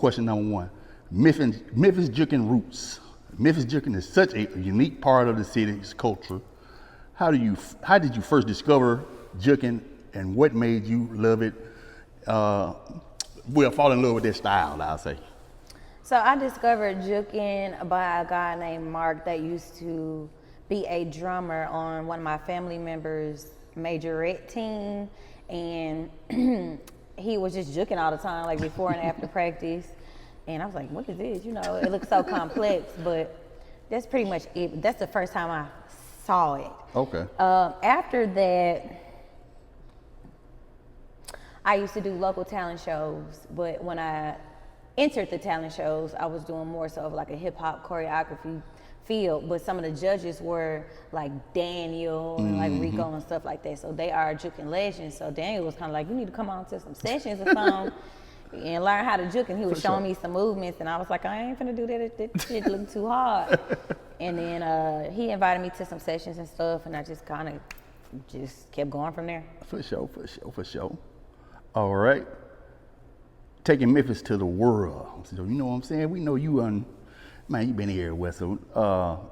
question number one. Memphis juking roots. Memphis juking is such a unique part of the city's culture. How did you first discover juking, and what made you love it? Fall in love with that style, I'll say. So I discovered juking by a guy named Mark that used to be a drummer on one of my family members' majorette team, and he was just juking all the time, like before and after practice. And I was like, what is this? You know, it looks so complex, but that's pretty much it. That's the first time I saw it. Okay. After that, I used to do local talent shows, but when I entered the talent shows, I was doing more so of like a hip hop choreography field, but some of the judges were like Daniel and like Rico and stuff like that. So they are juking legends. So Daniel was kind of like, you need to come on to some sessions or something and learn how to juke. And he was showing me some movements, and I was like, I ain't finna do that. That shit look too hard. And then he invited me to some sessions and stuff, and I just kind of just kept going from there. For sure. All right. Taking Memphis to the world. So, you know what I'm saying? We know you you've been here, West. So,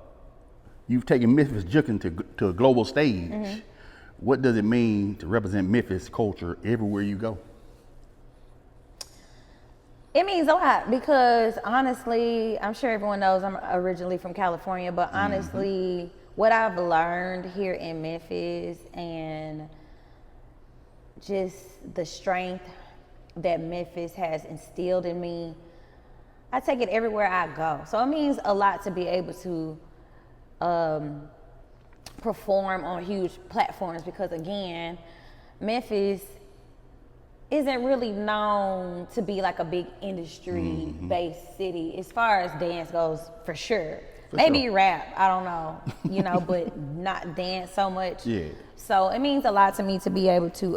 you've taken Memphis juking to a global stage. What does it mean to represent Memphis culture everywhere you go? It means a lot because honestly, I'm sure everyone knows I'm originally from California, but honestly, what I've learned here in Memphis and just the strength that Memphis has instilled in me, I take it everywhere I go. So it means a lot to be able to perform on huge platforms because again, Memphis isn't really known to be like a big industry-based city as far as dance goes, for sure. Maybe rap, I don't know, you know, but not dance so much. Yeah. So it means a lot to me to be able to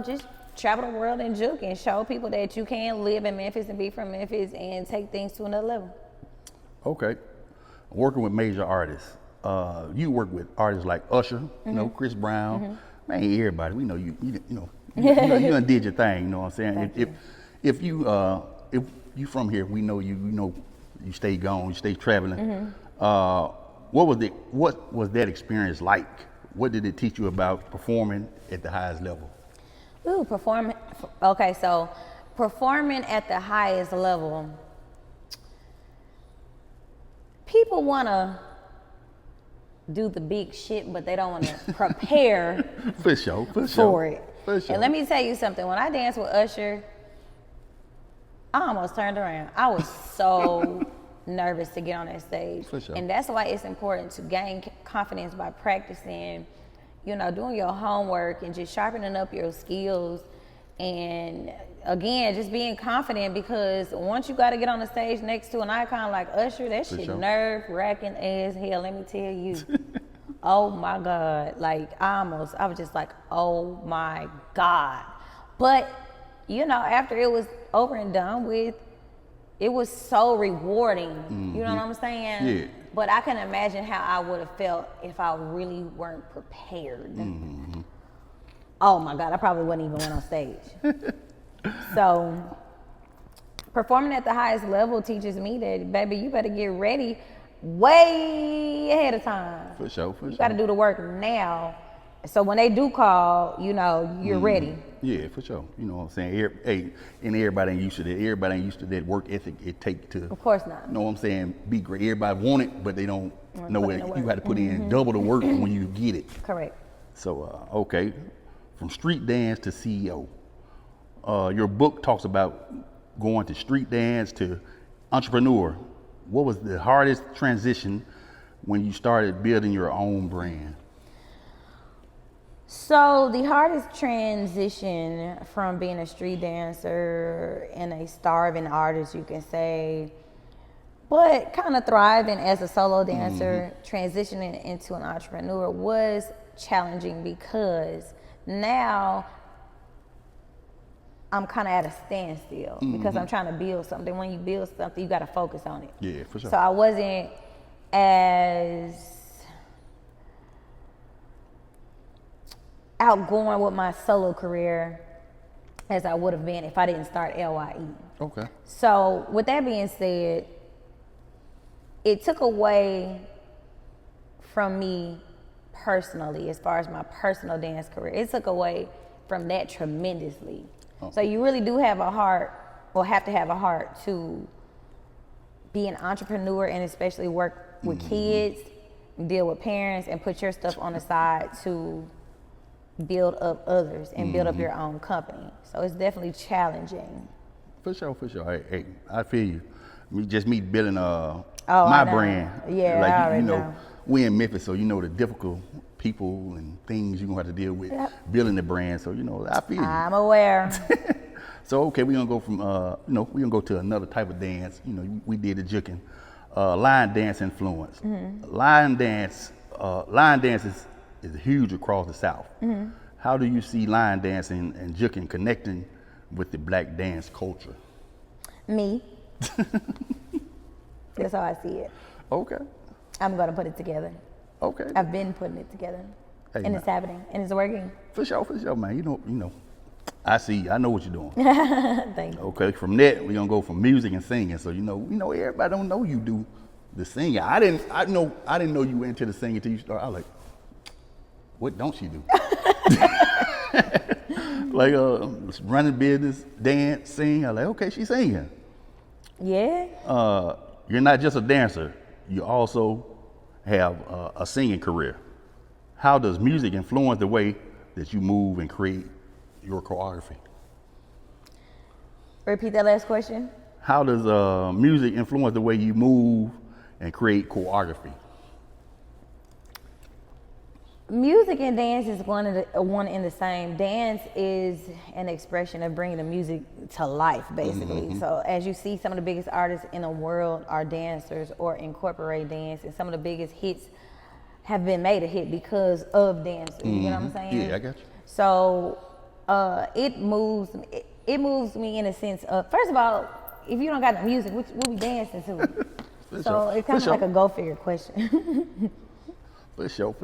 just travel the world and juke and show people that you can live in Memphis and be from Memphis and take things to another level. Okay. Working with major artists. You work with artists like Usher, you know, Chris Brown. Man, everybody, we know you know, you done did your thing, you know what I'm saying? If you from here, we know you stay gone, you stay traveling. What was that experience like? What did it teach you about performing at the highest level? Ooh, okay, so performing at the highest level, people wanna do the big shit, but they don't want to prepare for it. For sure. And let me tell you something. When I danced with Usher, I almost turned around. I was so nervous to get on that stage. For sure. And that's why it's important to gain confidence by practicing, you know, doing your homework and just sharpening up your skills. And again, just being confident, because once you got to get on the stage next to an icon like Usher, that shit nerve-wracking as hell, let me tell you. Oh my God. Like, I was just like, oh my God. But, you know, after it was over and done with, it was so rewarding. You know what I'm saying? Yeah. But I can imagine how I would have felt if I really weren't prepared. Oh my God, I probably wouldn't even went on stage. So performing at the highest level teaches me that, baby, you better get ready way ahead of time. For sure. You got to do the work now. So when they do call, you know, you're ready. Yeah, for sure. You know what I'm saying? And everybody ain't used to that. Everybody ain't used to that work ethic it take to. Of course not. You know what I'm saying? Be great. Everybody want it, but they don't know what you got to put in double the work when you get it. Correct. So, okay. From street dance to CEO. Your book talks about going to street dance to entrepreneur. What was the hardest transition when you started building your own brand? So the hardest transition from being a street dancer and a starving artist, you can say, but kind of thriving as a solo dancer, transitioning into an entrepreneur was challenging because now I'm kind of at a standstill because I'm trying to build something. When you build something, you got to focus on it. Yeah, for sure. So I wasn't as outgoing with my solo career as I would have been if I didn't start LYE. Okay. So with that being said, it took away from me personally, as far as my personal dance career. It took away from that tremendously. So you really do have a heart, or have to have a heart, to be an entrepreneur and especially work with kids, deal with parents, and put your stuff on the side to build up others and build up your own company. So it's definitely challenging. For sure. Hey, I feel you. Me building I my know. brand. Yeah, like I already you know, know. we in Memphis, so you know the difficult people and things you're gonna have to deal with building the brand. So you know, I feel you. I'm aware. So okay, we're gonna go from we're gonna go to another type of dance. You know, we did the juking, line dance influence. Line dance is huge across the South. How do you see line dancing and juking connecting with the black dance culture? Me. That's how I see it. Okay. I'm gonna put it together. Okay. I've been putting it together, Hey, and it's happening, and it's working. For sure, man. You know. I see you. I know what you're doing. Thank you. Okay. From that, we're gonna go from music and singing. So you know, everybody don't know you do the singing. I didn't know you went into the singing until you started. I was like, what don't she do? Like running business, dance, sing. I was like, okay, she's singing. Yeah. You're not just a dancer. You also have a singing career. How does music influence the way that you move and create your choreography? Repeat that last question. How does music influence the way you move and create choreography? Music and dance is one and the same. Dance is an expression of bringing the music to life, basically. So as you see, some of the biggest artists in the world are dancers or incorporate dance, and some of the biggest hits have been made a hit because of dancers. You know what I'm saying? Yeah, I got you. So it moves me in a sense of, first of all, if you don't got no music, what we dancing to? So it's kind of like a go figure question. For sure.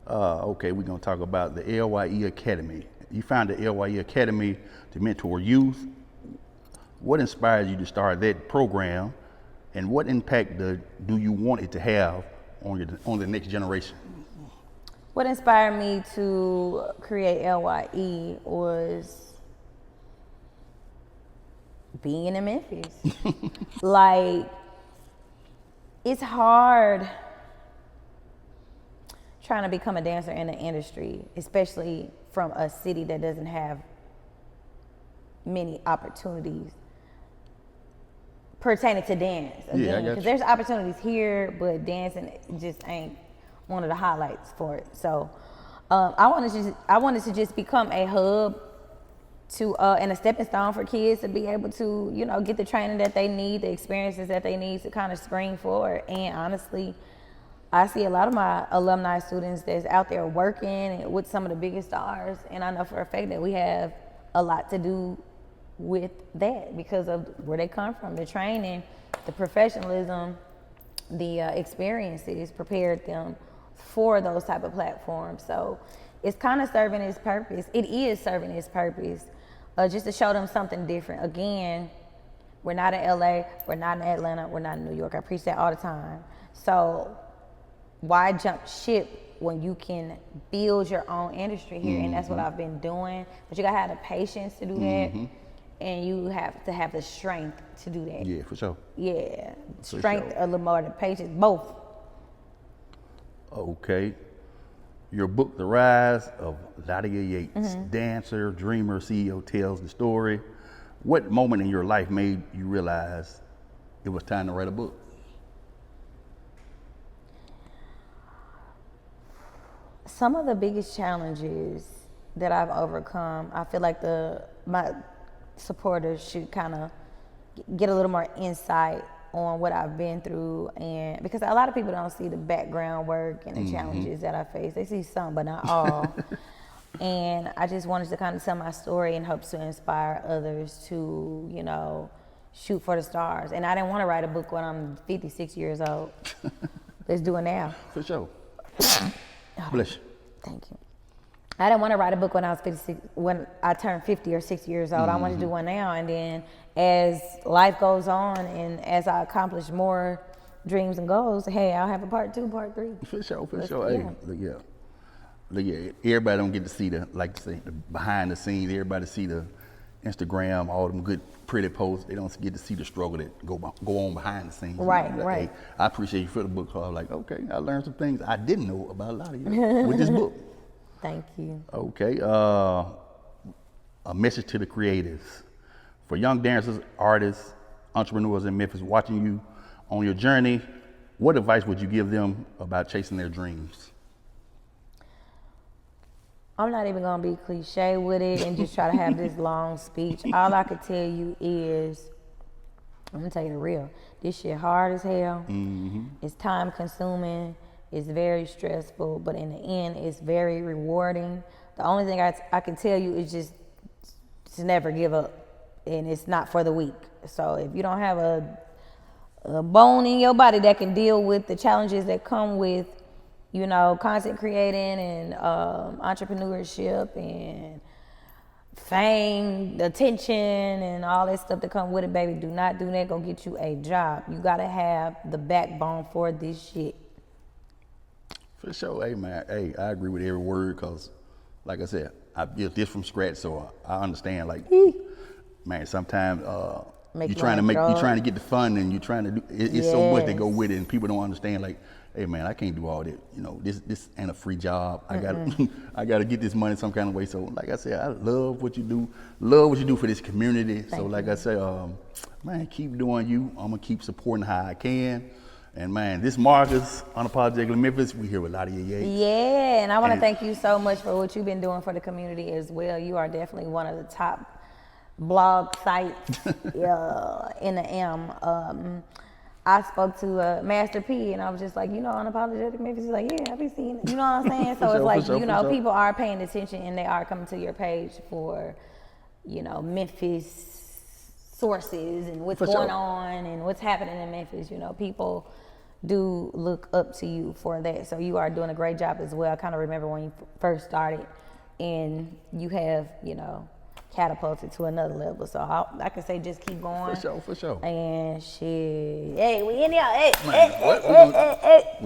Okay, we're gonna talk about the LYE Academy. You founded the LYE Academy to mentor youth. What inspired you to start that program, and what impact do you want it to have on the next generation? What inspired me to create LYE was being in Memphis. Like, it's hard trying to become a dancer in the industry, especially from a city that doesn't have many opportunities pertaining to dance. Yeah, I got because you. there's opportunities here, but dancing just ain't one of the highlights for it. So I wanted to just become a hub to and a stepping stone for kids to be able to, you know, get the training that they need, the experiences that they need to kind of screen forward. And honestly, I see a lot of my alumni students that's out there working with some of the biggest stars, and I know for a fact that we have a lot to do with that because of where they come from, the training, the professionalism, the experiences prepared them for those type of platforms. So it's kind of serving its purpose. It is serving its purpose, just to show them something different. Again, we're not in LA, we're not in Atlanta, we're not in New York. I preach that all the time. So why jump ship when you can build your own industry here? And that's what I've been doing. But you gotta have the patience to do that, and you have to have the strength to do that. Yeah, for sure. Yeah, For strength sure. a little more than patience, both. Okay. Your book, The Rise of Ladia Yates, dancer, dreamer, CEO, tells the story. What moment in your life made you realize it was time to write a book? Some of the biggest challenges that I've overcome, I feel like my supporters should kind of get a little more insight on what I've been through, and because a lot of people don't see the background work and the challenges that I face. They see some, but not all. And I just wanted to kind of tell my story in hopes to inspire others to, you know, shoot for the stars. And I didn't want to write a book when I'm 56 years old. Let's do it now. For sure. Bless you. Thank you. I didn't want to write a book when I was 56, when I turned 50 or 60 years old. I wanted to do one now. And then as life goes on and as I accomplish more dreams and goals, hey, I'll have a part 2, part 3. For sure. Hey, look, everybody don't get to see the behind the scenes. Everybody see the Instagram, all them good, pretty posts. They don't get to see the struggle that go on behind the scenes. Right. Hey, I appreciate you for the book club. Like, okay, I learned some things I didn't know about Ladia with this book. Thank you. Okay, a message to the creatives. For young dancers, artists, entrepreneurs in Memphis watching you on your journey, what advice would you give them about chasing their dreams? I'm not even gonna be cliche with it and just try to have this long speech. All I could tell you is, I'm gonna tell you the real. This shit hard as hell. It's time consuming. It's very stressful, but in the end, it's very rewarding. The only thing I can tell you is just to never give up, and it's not for the weak. So if you don't have a bone in your body that can deal with the challenges that come with, you know, content creating and entrepreneurship and fame, attention, and all that stuff that come with it, baby, do not do that. Go get you a job. You gotta have the backbone for this shit. For sure, hey man, hey, I agree with every word, cause like I said, I built this from scratch, so I understand. Like, man, sometimes you're trying to get the fun, and you're trying to do. It's so much that go with it, and people don't understand. Like, hey man, I can't do all that. You know, this ain't a free job. I gotta get this money some kind of way. So, like I said, I love what you do. Love what you do for this community. Thank you. Like I say, man, keep doing you. I'm gonna keep supporting how I can. And man, this Marcus, Unapologetically Memphis, we here with Ladia Yates. Yeah, and I want to thank you so much for what you've been doing for the community as well. You are definitely one of the top blog sites in the M. I spoke to Master P, and I was just like, you know, Unapologetic Memphis. He's like, yeah, I've been seeing it. You know what I'm saying? So it's like, you know, people are paying attention, and they are coming to your page for, you know, Memphis sources and what's going on and what's happening in Memphis. You know, people do look up to you for that. So you are doing a great job as well. I kind of remember when you first started, and you have, you know, catapulted to another level. So I can say just keep going. For sure. And shit. Hey, we in here. Hey, Man, hey.